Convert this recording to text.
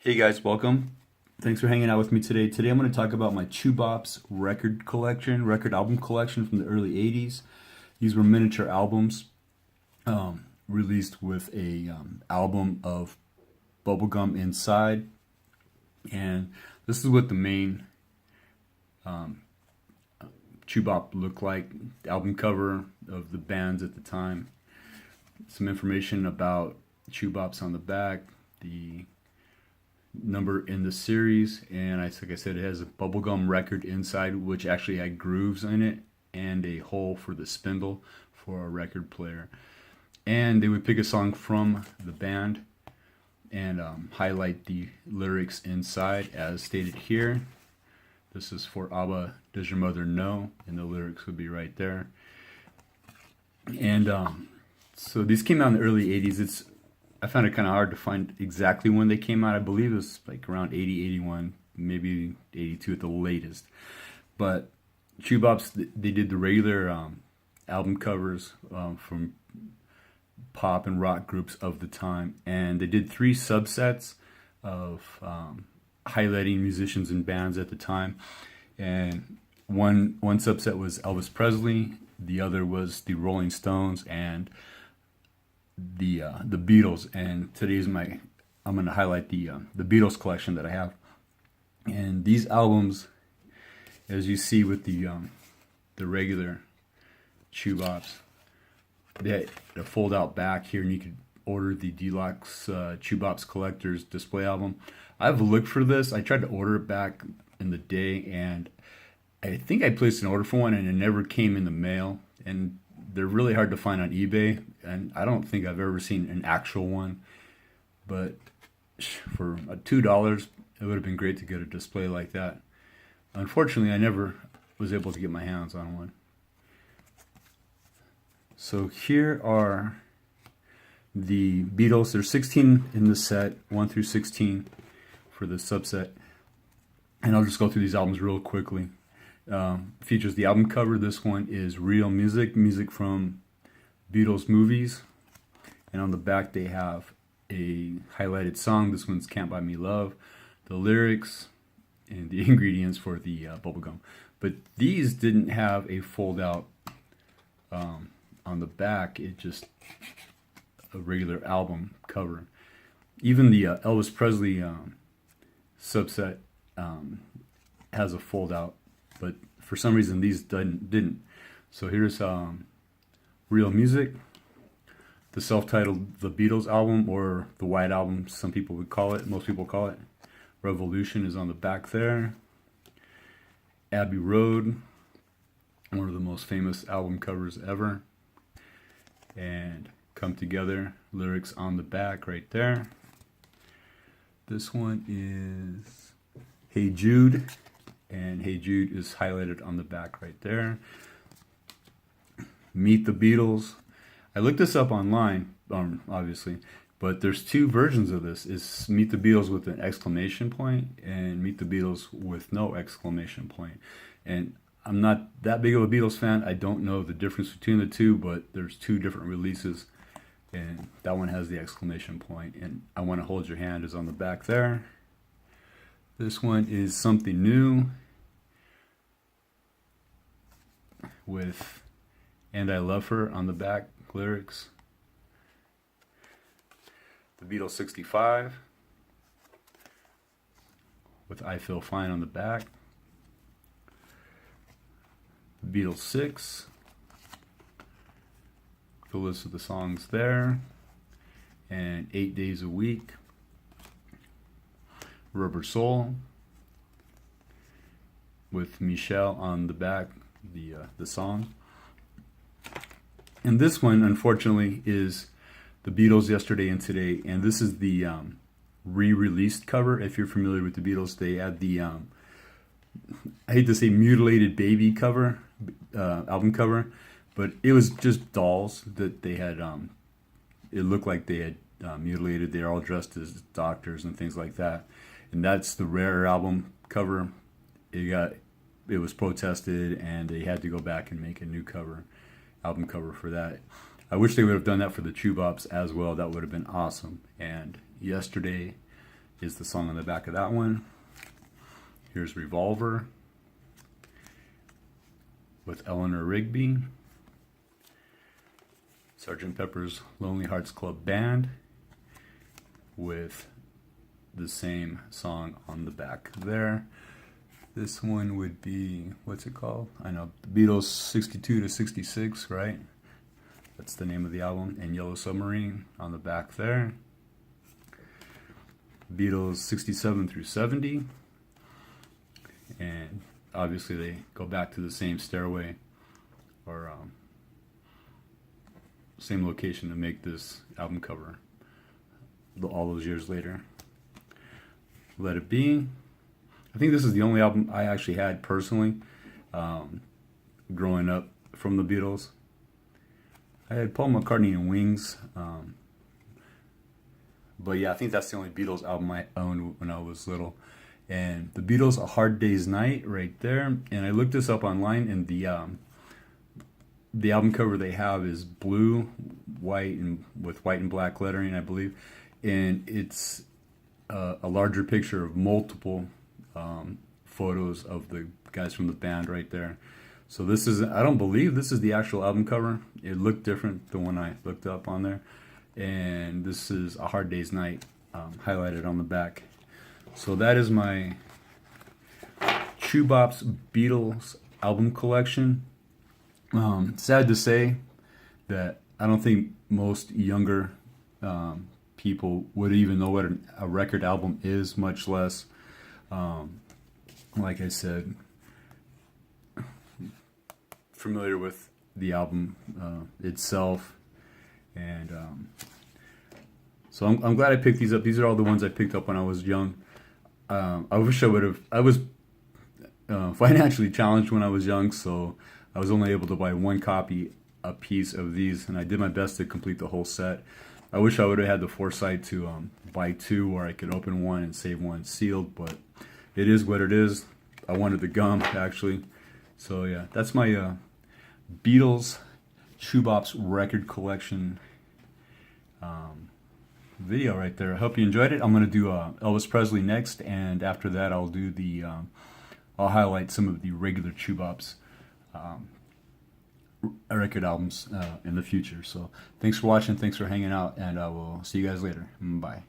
Hey guys, welcome. Thanks for hanging out with me today. Today I'm going to talk about my Bops record album collection from the early 80s. These were miniature albums released with a album of bubblegum inside. And this is what the main Bop looked like, the album cover of the bands at the time. Some information about Bops on the back, the number in the series, and like I said, it has a bubblegum record inside, which actually had grooves in it and a hole for the spindle for a record player. And they would pick a song from the band and highlight the lyrics inside as stated here. This is for ABBA, Does Your Mother Know? And the lyrics would be right there. And so these came out in the early 80s. I found it kind of hard to find exactly when they came out. I believe it was like around 80, 81, maybe 82 at the latest. But Bops, they did the regular album covers from pop and rock groups of the time. And they did 3 subsets of highlighting musicians and bands at the time. And one subset was Elvis Presley, the other was the Rolling Stones, and the Beatles. And I'm going to highlight the Beatles collection that I have. And these albums, as you see with the regular Bops, they had a fold out back here, and you could order the deluxe Bops collector's display album. I've looked for this. I tried to order it back in the day, and I think I placed an order for one, and it never came in the mail. And they're really hard to find on eBay, and I don't think I've ever seen an actual one. But for $2, it would have been great to get a display like that. Unfortunately, I never was able to get my hands on one. So here are the Beatles. There's 16 in the set, 1 through 16 for the subset. And I'll just go through these albums real quickly. Features the album cover. This one is real music from Beatles movies. And on the back they have a highlighted song. This one's Can't Buy Me Love. The lyrics and the ingredients for the bubblegum. But these didn't have a fold out on the back. It just a regular album cover. Even the Elvis Presley subset has a fold out, but for some reason these didn't. So here's Real Music, the self-titled The Beatles album, or the White Album, some people would call it, most people call it. Revolution is on the back there. Abbey Road, one of the most famous album covers ever. And Come Together, lyrics on the back right there. This one is Hey Jude, and Hey Jude is highlighted on the back right there. Meet the Beatles. I looked this up online, obviously, but there's 2 versions of this. It's Meet the Beatles with an exclamation point and Meet the Beatles with no exclamation point. And I'm not that big of a Beatles fan. I don't know the difference between the 2, but there's 2 different releases, and that one has the exclamation point. And I Want to Hold Your Hand is on the back there. This one is Something New with And I Love Her on the back lyrics. The Beatles 65 with I Feel Fine on the back. The Beatles 6, the list of the songs there, and 8 Days a Week. Rubber Soul with Michelle on the back, the song. And this one, unfortunately, is the Beatles Yesterday and Today, and this is the re-released cover. If you're familiar with the Beatles, they had the I hate to say mutilated baby cover, album cover, but it was just dolls that they had. It looked like they had mutilated. They're all dressed as doctors and things like that. And that's the rare album cover. It was protested, and they had to go back and make a new album cover for that. I wish they would have done that for the Bops as well. That would have been awesome. And Yesterday is the song on the back of that one. Here's Revolver with Eleanor Rigby. Sgt. Pepper's Lonely Hearts Club Band with the same song on the back there. This one would be, what's it called? I know, the Beatles 62 to 66, right? That's the name of the album. And Yellow Submarine on the back there. Beatles 67 through 70. And obviously they go back to the same stairway or same location to make this album cover all those years later. Let It Be. I think this is the only album I actually had personally growing up from the Beatles. I had Paul McCartney and Wings, but yeah, I think that's the only Beatles album I owned when I was little. And the Beatles, A Hard Day's Night, right there. And I looked this up online, and the album cover they have is blue, white, and with white and black lettering, I believe. And it's a larger picture of multiple photos of the guys from the band right there. So this is, I don't believe this is the actual album cover. It looked different than when I looked up on there. And this is A Hard Day's Night highlighted on the back. So that is my Bops Beatles album collection. Sad to say that I don't think most younger people would even know what a record album is, much less, like I said, familiar with the album itself. And so I'm glad I picked these up. These are all the ones I picked up when I was young. I wish I would have. I was financially challenged when I was young, so I was only able to buy one copy a piece of these, and I did my best to complete the whole set. I wish I would have had the foresight to buy two, where I could open one and save one sealed, but it is what it is. I wanted the gum, actually. So yeah, that's my Beatles Bops record collection video right there. I hope you enjoyed it. I'm going to do Elvis Presley next, and after that I'll do the I'll highlight some of the regular Bops record albums in the future. So thanks for watching, thanks for hanging out, and I will see you guys later. Bye.